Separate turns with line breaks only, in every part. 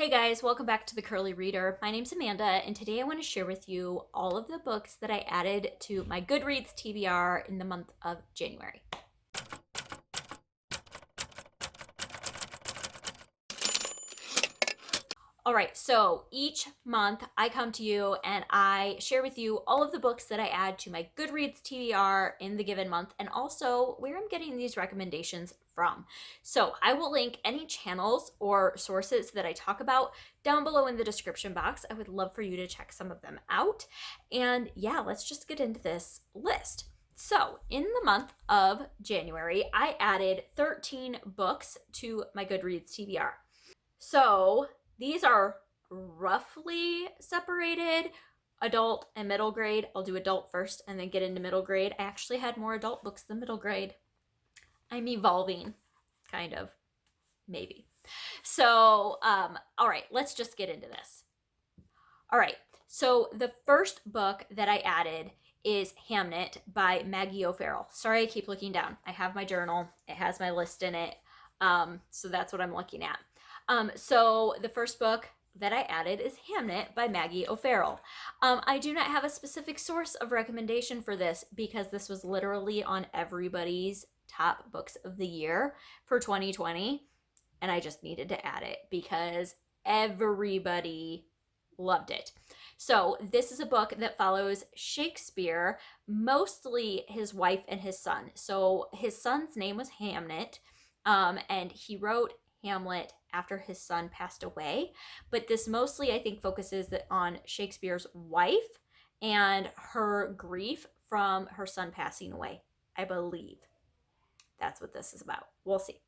Hey guys, welcome back to the Curly Reader. My name's Amanda, and today I want to share with you all of the books that I added to my Goodreads TBR in the month of January. All right, so each month I come to you and I share with you all of the books that I add to my Goodreads TBR in the given month and also where I'm getting these recommendations from. So I will link any channels or sources that I talk about down below in the description box. I would love for you to check some of them out. And yeah, let's just get into this list. So in the month of January, I added 13 books to my Goodreads TBR. So these are roughly separated, adult and middle grade. I'll do adult first and then get into middle grade. I actually had more adult books than middle grade. I'm evolving, kind of, maybe. So, all right, let's just get into this. All right, so the first book that I added is Hamnet by Maggie O'Farrell. Sorry, I keep looking down. I have my journal. It has my list in it. So that's what I'm looking at. So the first book that I added is Hamnet by Maggie O'Farrell. I do not have a specific source of recommendation for this because this was literally on everybody's top books of the year for 2020. And I just needed to add it because everybody loved it. So this is a book that follows Shakespeare, mostly his wife and his son. So his son's name was Hamnet, and he wrote Hamlet after his son passed away. But this mostly, I think, focuses on Shakespeare's wife and her grief from her son passing away. I believe that's what this is about. We'll see.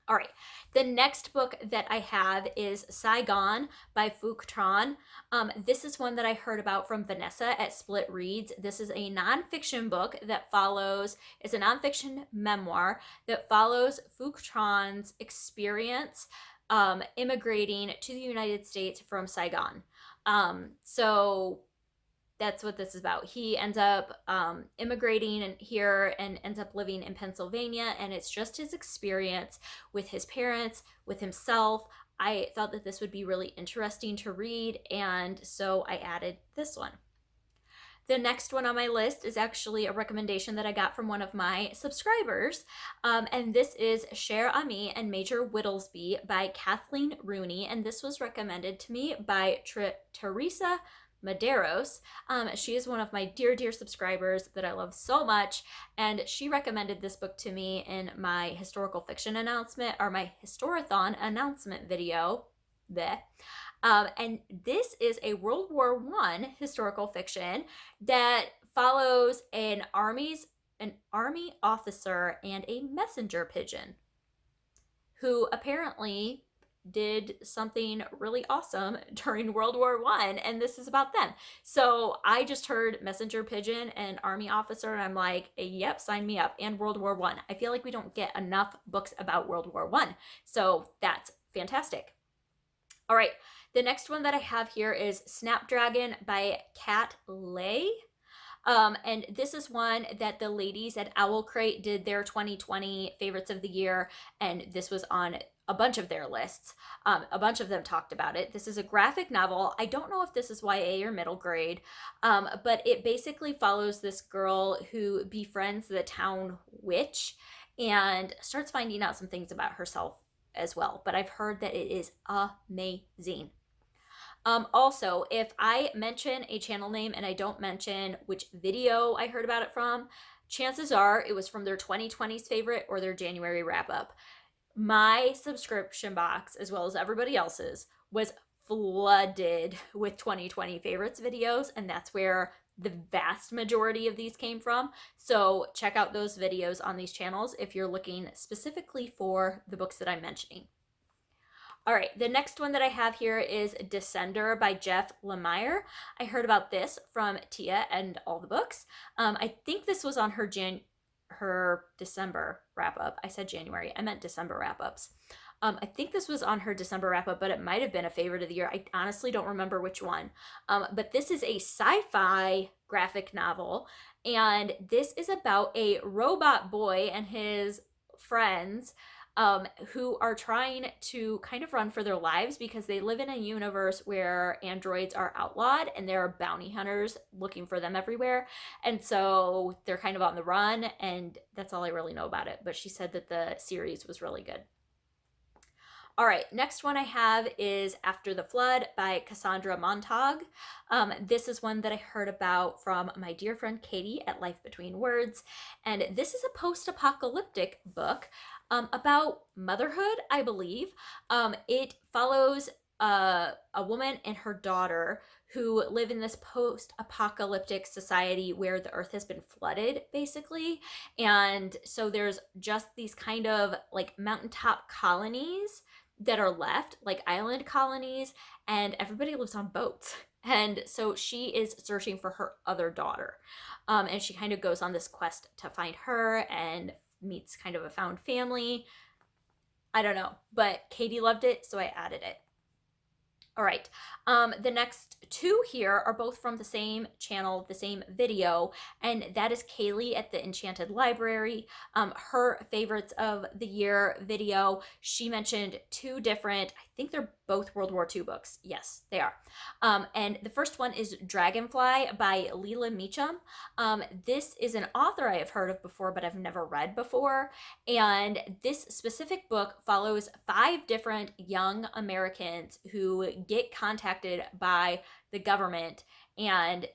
All right, the next book that I have is Saigon by Phuc Tran. This is one that I heard about from Vanessa at Split Reads. This is a nonfiction book that follows, it's a nonfiction memoir that follows Phuc Tran's experience immigrating to the United States from Saigon. So that's what this is about. He ends up immigrating here and ends up living in Pennsylvania, and it's just his experience with his parents, with himself. I thought that this would be really interesting to read, and so I added this one. The next one on my list is actually a recommendation that I got from one of my subscribers, and this is Cher Ami and Major Whittlesby by Kathleen Rooney, and this was recommended to me by Teresa Medeiros. She is one of my dear subscribers that I love so much, and she recommended this book to me in my historical fiction announcement, or my Historathon announcement video. And this is a World War I historical fiction that follows an army officer and a messenger pigeon who apparently did something really awesome during World War I, and this is about them. So I just heard messenger pigeon and army officer, and I'm like, yep, sign me up. And World War I. I feel like we don't get enough books about World War I, so that's fantastic. All right, the next one that I have here is Snapdragon by Kat Lay. And this is one that the ladies at Owl Crate did their 2020 favorites of the year, and this was on a bunch of their lists. A bunch of them talked about it. This is a graphic novel. I don't know if this is YA or middle grade, but it basically follows this girl who befriends the town witch and starts finding out some things about herself as well. But I've heard that it is amazing. Also, if I mention a channel name and I don't mention which video I heard about it from, chances are it was from their 2020's favorite or their January wrap up. My subscription box, as well as everybody else's, was flooded with 2020 favorites videos, and that's where the vast majority of these came from. So check out those videos on these channels if you're looking specifically for the books that I'm mentioning. All right, the next one that I have here is Descender by Jeff Lemire. I heard about this from Tia and all the books. I think this was on her December wrap-up. I said January. I meant December wrap-ups. I think this was on her December wrap-up, but it might have been a favorite of the year. I honestly don't remember which one. But this is a sci-fi graphic novel, and this is about a robot boy and his friends who are trying to kind of run for their lives because they live in a universe where androids are outlawed and there are bounty hunters looking for them everywhere. And so they're kind of on the run, and that's all I really know about it. But she said that the series was really good. All right, next one I have is After the Flood by Cassandra Montag. This is one that I heard about from my dear friend Katie at Life Between Words. And this is a post-apocalyptic book about motherhood, I believe. It follows a woman and her daughter who live in this post-apocalyptic society where the earth has been flooded, basically. And so there's just these kind of like mountaintop colonies that are left, like island colonies, and everybody lives on boats. And so she is searching for her other daughter. And she kind of goes on this quest to find her and meets kind of a found family. I don't know, but Katie loved it, so I added it. All right, the next two here are both from the same channel, the same video, and that is Kaylee at the Enchanted Library. Her favorites of the year video, she mentioned two different, I think they're both World War II books. Yes, they are. And the first one is Dragonfly by Leila Meacham. This is an author I have heard of before, but I've never read before. And this specific book follows 5 different young Americans who get contacted by the government and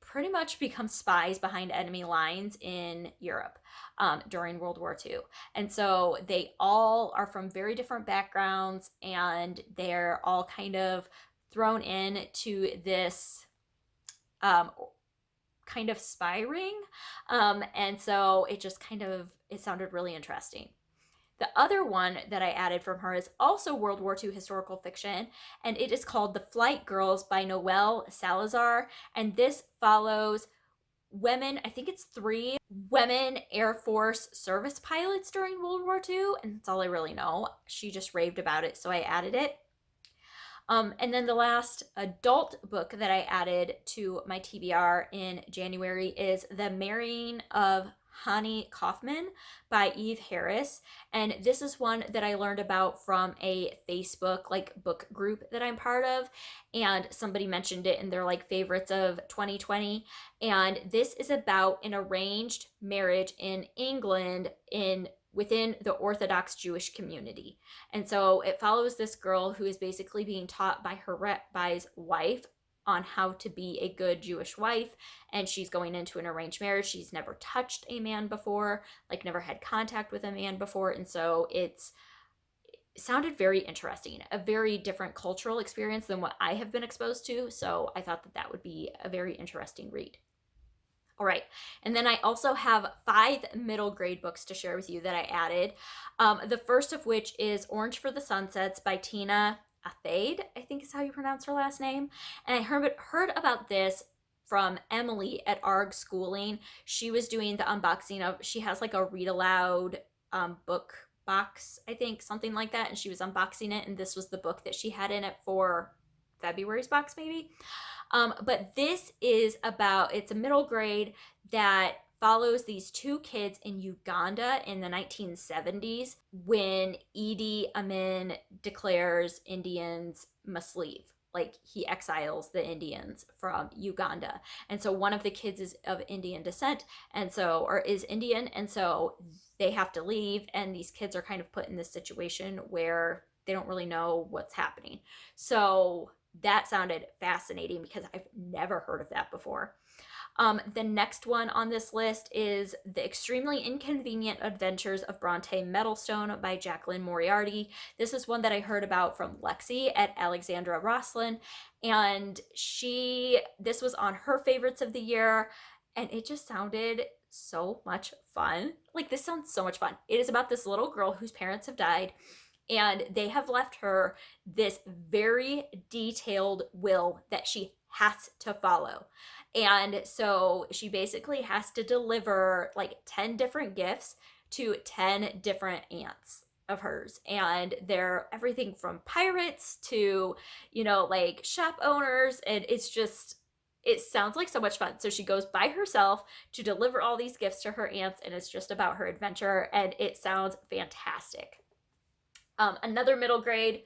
pretty much become spies behind enemy lines in Europe during World War II. And so they all are from very different backgrounds, and they're all kind of thrown into this kind of spy ring. And so it just it sounded really interesting. The other one that I added from her is also World War II historical fiction, and it is called The Flight Girls by Noelle Salazar. And this follows women, I think it's 3 women Air Force service pilots during World War II, and that's all I really know. She just raved about it, so I added it. And then the last adult book that I added to my TBR in January is The Marrying of Hani Kaufman by Eve Harris. And this is one that I learned about from a Facebook book group that I'm part of, and somebody mentioned it in their favorites of 2020. And this is about an arranged marriage in England within the Orthodox Jewish community. And so it follows this girl who is basically being taught by her rabbi's wife on how to be a good Jewish wife, and she's going into an arranged marriage. She's never touched a man before, never had contact with a man before, and so it sounded very interesting, a very different cultural experience than what I have been exposed to, so I thought that would be a very interesting read. All right, and then I also have 5 middle grade books to share with you that I added. The first of which is Orange for the Sunsets by Tina Athade, I think is how you pronounce her last name. And I heard about this from Emily at ARG Schooling. She was doing the unboxing of, she has a read aloud book box, I think, something like that, and she was unboxing it, and this was the book that she had in it for February's box maybe. But this is it's a middle grade that follows these 2 kids in Uganda in the 1970s when Idi Amin declares Indians must leave. He exiles the Indians from Uganda. And so one of the kids is of Indian descent, or is Indian, and so they have to leave, and these kids are kind of put in this situation where they don't really know what's happening. So that sounded fascinating because I've never heard of that before. The next one on this list is The Extremely Inconvenient Adventures of Bronte Meadowstone by Jacqueline Moriarty. This is one that I heard about from Lexi at Alexandra Roslin, and this was on her favorites of the year, and it just sounded so much fun. This sounds so much fun. It is about this little girl whose parents have died, and they have left her this very detailed will that she has to follow. And so she basically has to deliver 10 different gifts to 10 different aunts of hers. And they're everything from pirates to, shop owners. And it sounds like so much fun. So she goes by herself to deliver all these gifts to her aunts, and it's just about her adventure. And it sounds fantastic. Another middle grade.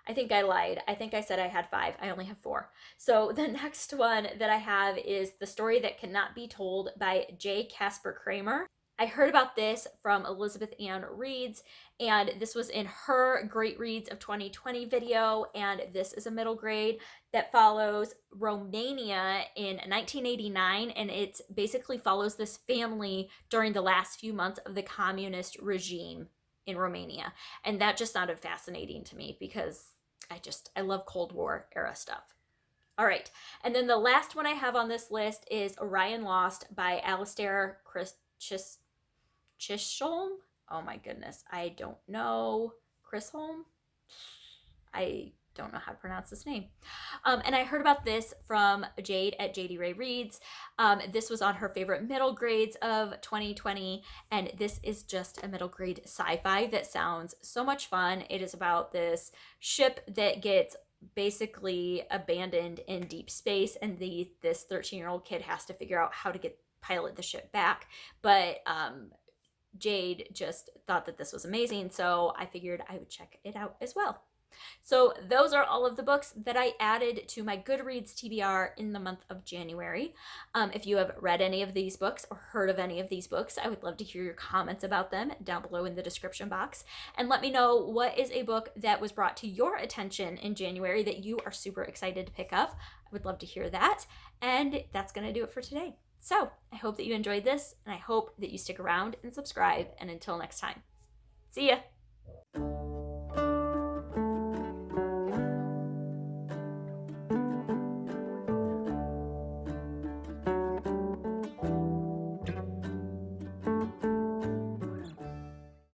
I think I lied. I think I said I had 5. I only have 4. So the next one that I have is The Story That Cannot Be Told by J. Casper Kramer. I heard about this from Elizabeth Ann Reads, and this was in her Great Reads of 2020 video, and this is a middle grade that follows Romania in 1989, and it basically follows this family during the last few months of the communist regime in Romania. And that just sounded fascinating to me because I love Cold War era stuff. All right. And then the last one I have on this list is Orion Lost by Alistair Chisholm. Oh my goodness. I don't know. Chisholm? I don't know how to pronounce this name. And I heard about this from Jade at JD Ray Reads. This was on her favorite middle grades of 2020, and this is just a middle grade sci-fi that sounds so much fun. It is about this ship that gets basically abandoned in deep space, and this 13-year-old kid has to figure out how to pilot the ship back. But Jade just thought that this was amazing, so I figured I would check it out as well. So those are all of the books that I added to my Goodreads TBR in the month of January. If you have read any of these books or heard of any of these books, I would love to hear your comments about them down below in the description box. And let me know what is a book that was brought to your attention in January that you are super excited to pick up. I would love to hear that. And that's going to do it for today. So I hope that you enjoyed this, and I hope that you stick around and subscribe. And until next time, see ya!